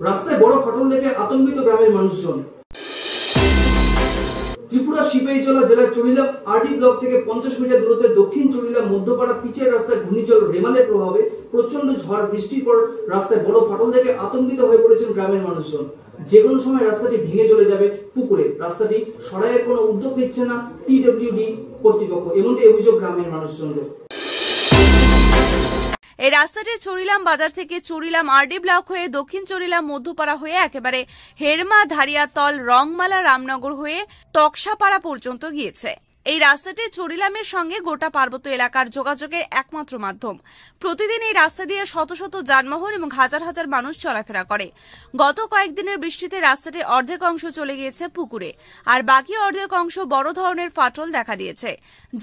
রাস্তায় বড় ফাটল দেখে আতঙ্কিত গ্রামের মানুষজন। ত্রিপুরা সিপাহীজলা জেলার চুরিলাম আরডি ব্লক থেকে 50 মিটার দূরত্বে দক্ষিণ চুরিলাম মধ্যপাড়া পিচের রাস্তায় ঘূর্ণিঝড় রেমালের প্রভাবে প্রচন্ড ঝড় বৃষ্টির পর রাস্তায় বড় ফাটল দেখে আতঙ্কিত হয়ে পড়েছেন গ্রামের মানুষজন। যে কোনো সময় রাস্তাটি ভেঙে চলে যাবে পুকুরে। রাস্তাটি সরাইয়ের কোনো উদ্যোগ নিচ্ছে না পিডব্লিউডি কর্তৃপক্ষ, এমনটি অভিযোগ গ্রামের মানুষজনদের। এই রাস্তাটি চুরিলাম বাজার থেকে চুরিলাম আরডি ব্লক হয়ে দক্ষিণ চুরিলাম মধ্যপাড়া হয়ে একেবারে হেরমা ধারিয়াতল রংমালা রামনগর হয়ে টকসাপাড়া পর্যন্ত গিয়েছে। এই রাস্তাটি চুরিলামের সঙ্গে গোটা পার্বত্য এলাকার যোগাযোগের একমাত্র মাধ্যম। প্রতিদিন এই রাস্তা দিয়ে শত শত যানবাহন এবং হাজার হাজার মানুষ চলাফেরা করে। গত কয়েকদিনের বৃষ্টিতে রাস্তাটির অর্ধেক অংশ চলে গিয়েছে পুকুরে, আর বাকি অর্ধেক অংশ বড় ধরনের ফাটল দেখা দিয়েছে।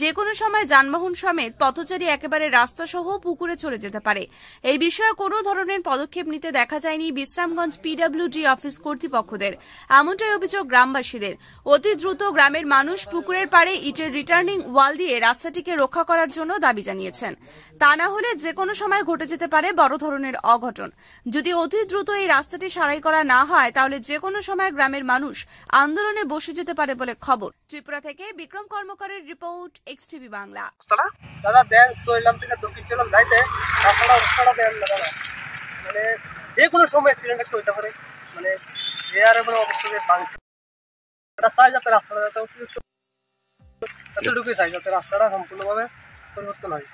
যে কোনো সময় যানবাহন সমেত পথচারী একেবারে রাস্তা সহ পুকুরে চলে যেতে পারে। এই বিষয়ে কোনো ধরনের পদক্ষেপ নিতে দেখা যায়নি বিশ্রামগঞ্জ পিডব্লিউডি অফিস কর্তৃপক্ষদের, এমনটাই অভিযোগ গ্রামবাসীদের। অতি দ্রুত গ্রামের মানুষ পুকুরের পাড়ে ইটের রিটার্নিং ওয়াল দিয়ে রাস্তাটিকে রক্ষা করার জন্য দাবি জানিয়েছেন। তা না হলে যে কোনো সময় ঘটে যেতে পারে বড় ধরনের অঘটন। যদি অতি দ্রুত এই রাস্তাটি সারাই করা না হয় তাহলে যে কোনো সময় গ্রামের মানুষ আন্দোলনে বসে যেতে পারে বলে খবর। ত্রিপুরা থেকে বিক্রম কর্মকারের রিপোর্ট, এক্সটিভি বাংলা। দাদা দেন চুরিলাম থেকে দক্ষিণ চুরিলাম যাইতে রাস্তাটা দেন না দাদা, মানে যে কোনো সময় অ্যাক্সিডেন্ট একটা হইতে পারে, মানে এর কোনো অবস্থা ভাঙছে। এটা চাই যাতে রাস্তাটা যাতে অতিরিক্ত এতটুকুই চাই যাতে রাস্তাটা সম্পূর্ণভাবে পরিবর্তন হয়।